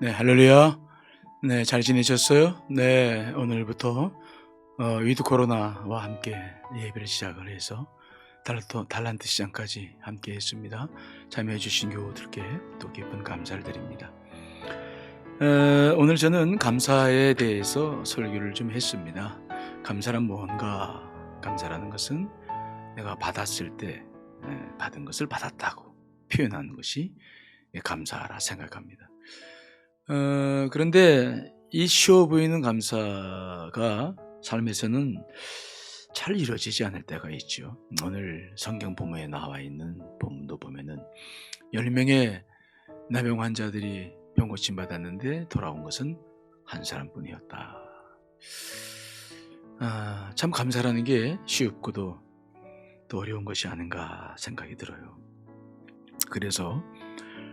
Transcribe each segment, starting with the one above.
네, 할렐루야. 네, 잘 지내셨어요? 네, 오늘부터 위드 코로나와 함께 예배를 시작을 해서 달란트 시장까지 함께 했습니다. 참여해 주신 교우들께 또 깊은 감사를 드립니다. 오늘 저는 감사에 대해서 설교를 좀 했습니다. 감사란 무언가, 감사라는 것은 내가 받았을 때 받은 것을 받았다고 표현하는 것이 감사라 생각합니다. 그런데 이 쉬워 보이는 감사가 삶에서는 잘 이루어지지 않을 때가 있죠. 오늘 성경 본문에 나와 있는 본문도 보면은 10명의 나병 환자들이 병 고침 받았는데 돌아온 것은 한 사람뿐이었다. 참 감사라는 게 쉽고도 또 어려운 것이 아닌가 생각이 들어요. 그래서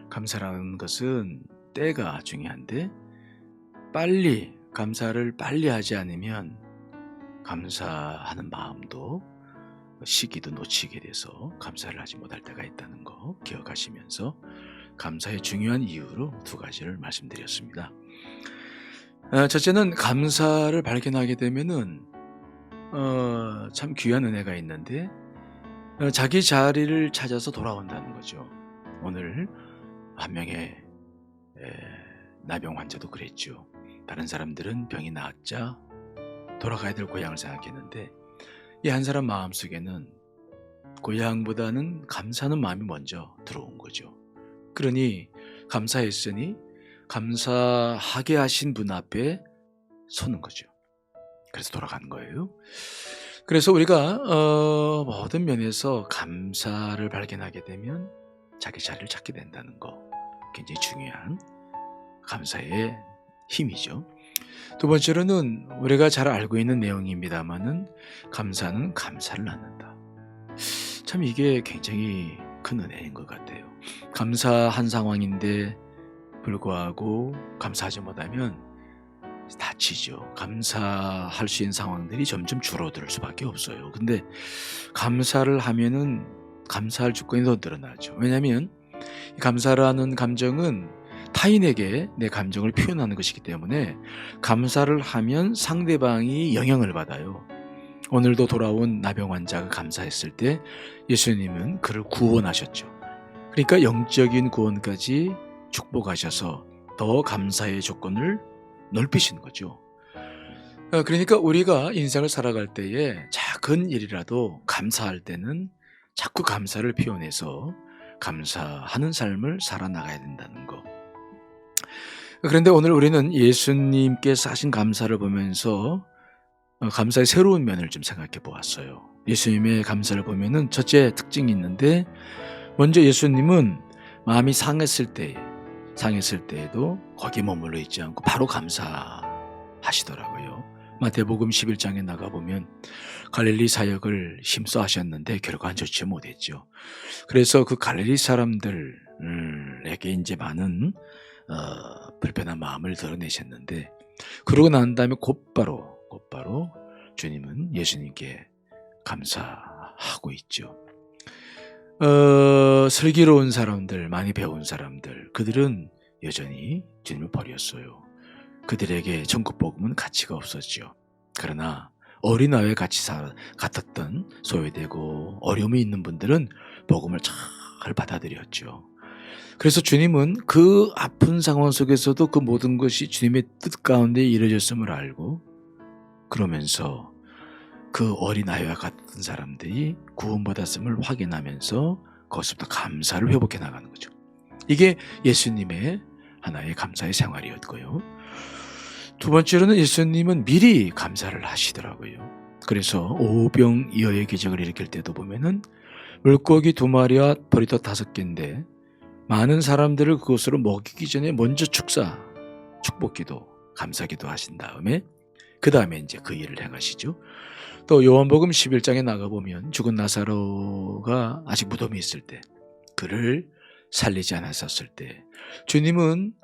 감사라는 것은 때가 중요한데 감사를 빨리 하지 않으면 감사하는 마음도 시기도 놓치게 돼서 감사를 하지 못할 때가 있다는 거 기억하시면서 감사의 중요한 이유로 두 가지를 말씀드렸습니다. 첫째는 감사를 발견하게 되면은 참 귀한 은혜가 있는데 자기 자리를 찾아서 돌아온다는 거죠. 오늘 한 명의 나병 환자도 그랬죠. 다른 사람들은 병이 나았자 돌아가야 될 고향을 생각했는데 이 한 사람 마음속에는 고향보다는 감사하는 마음이 먼저 들어온 거죠. 그러니 감사했으니 감사하게 하신 분 앞에 서는 거죠. 그래서 돌아가는 거예요. 그래서 우리가 모든 면에서 감사를 발견하게 되면 자기 자리를 찾게 된다는 거 굉장히 중요한 감사의 힘이죠. 두 번째로는 우리가 잘 알고 있는 내용입니다만은 감사는 감사를 낳는다. 참 이게 굉장히 큰 은혜인 것 같아요. 감사한 상황인데 불구하고 감사하지 못하면 다치죠. 감사할 수 있는 상황들이 점점 줄어들 수밖에 없어요. 근데 감사를 하면은 감사할 조건이 더 늘어나죠. 왜냐하면 감사라는 감정은 타인에게 내 감정을 표현하는 것이기 때문에 감사를 하면 상대방이 영향을 받아요. 오늘도 돌아온 나병 환자가 감사했을 때 예수님은 그를 구원하셨죠. 그러니까 영적인 구원까지 축복하셔서 더 감사의 조건을 넓히신 거죠. 그러니까 우리가 인생을 살아갈 때에 작은 일이라도 감사할 때는 자꾸 감사를 표현해서 감사하는 삶을 살아나가야 된다는 거. 그런데 오늘 우리는 예수님께서 하신 감사를 보면서 감사의 새로운 면을 좀 생각해 보았어요. 예수님의 감사를 보면은 첫째 특징이 있는데 먼저 예수님은 마음이 상했을 때에도 거기에 머물러 있지 않고 바로 감사하시더라고요. 마태복음 11장에 나가보면 갈릴리 사역을 힘써 하셨는데 결과는 좋지 못했죠. 그래서 그 갈릴리 사람들에게 이제 많은 불편한 마음을 드러내셨는데 그러고 난 다음에 곧바로 주님은 예수님께 감사하고 있죠. 슬기로운 사람들, 많이 배운 사람들, 그들은 여전히 주님을 버렸어요. 그들에게 천국 복음은 가치가 없었죠. 그러나 어린아이와 같았던 소외되고 어려움이 있는 분들은 복음을 잘 받아들였죠. 그래서 주님은 그 아픈 상황 속에서도 그 모든 것이 주님의 뜻 가운데 이루어졌음을 알고 그러면서 그 어린아이와 같은 사람들이 구원받았음을 확인하면서 그것부터 감사를 회복해 나가는 거죠. 이게 예수님의 하나의 감사의 생활이었고요. 두 번째로는 예수님은 미리 감사를 하시더라고요. 그래서 오병이어의 기적을 일으킬 때도 보면은 물고기 2마리와 보리떡 5개인데 많은 사람들을 그것으로 먹이기 전에 먼저 축복기도 감사기도 하신 다음에 그 다음에 이제 그 일을 행하시죠. 또 요한복음 11장에 나가보면 죽은 나사로가 아직 무덤에 있을 때 그를 살리지 않았었을 때 주님은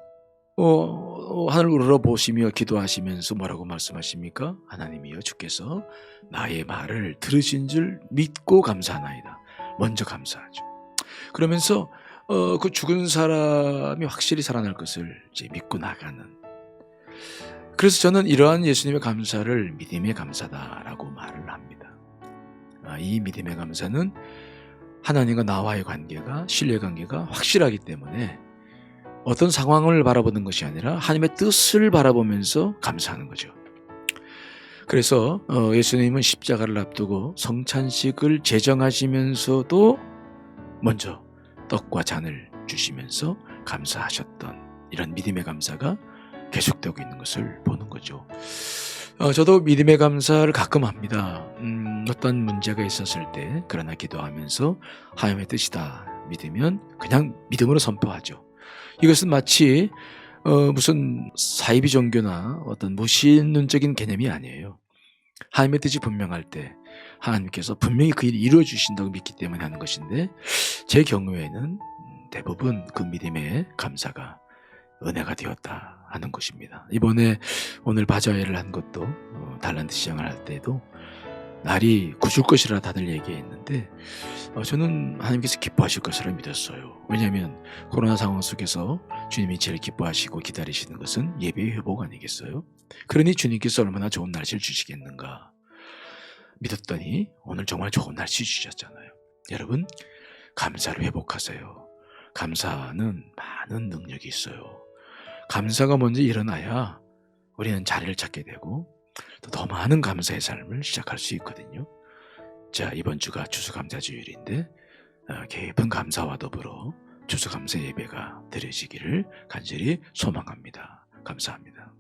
하늘을 우러러보시며 기도하시면서 뭐라고 말씀하십니까? 하나님이여 주께서 나의 말을 들으신 줄 믿고 감사하나이다. 먼저 감사하죠. 그러면서 그 죽은 사람이 확실히 살아날 것을 이제 믿고 나가는. 그래서 저는 이러한 예수님의 감사를 믿음의 감사다라고 말을 합니다. 이 믿음의 감사는 하나님과 나와의 관계가, 신뢰관계가 확실하기 때문에 어떤 상황을 바라보는 것이 아니라 하나님의 뜻을 바라보면서 감사하는 거죠. 그래서 예수님은 십자가를 앞두고 성찬식을 제정하시면서도 먼저 떡과 잔을 주시면서 감사하셨던 이런 믿음의 감사가 계속되고 있는 것을 보는 거죠. 저도 믿음의 감사를 가끔 합니다. 어떤 문제가 있었을 때 그러나 기도하면서 하나님의 뜻이다 믿으면 그냥 믿음으로 선포하죠. 이것은 마치 무슨 사이비 종교나 어떤 무신론적인 개념이 아니에요. 하나님의 뜻이 분명할 때 하나님께서 분명히 그 일을 이루어 주신다고 믿기 때문에 하는 것인데, 제 경우에는 대부분 그 믿음의 감사가 은혜가 되었다 하는 것입니다. 이번에 오늘 바자회를 한 것도 달란트 시장을 할 때도 날이 굳을 것이라 다들 얘기했는데 저는 하나님께서 기뻐하실 것이라 믿었어요. 왜냐하면 코로나 상황 속에서 주님이 제일 기뻐하시고 기다리시는 것은 예배의 회복 아니겠어요? 그러니 주님께서 얼마나 좋은 날씨를 주시겠는가 믿었더니 오늘 정말 좋은 날씨 주셨잖아요. 여러분, 감사를 회복하세요. 감사는 많은 능력이 있어요. 감사가 먼저 일어나야 우리는 자리를 찾게 되고 또 더 많은 감사의 삶을 시작할 수 있거든요. 자, 이번 주가 추수감사주일인데 깊은 감사와 더불어 추수감사 예배가 드려지기를 간절히 소망합니다. 감사합니다.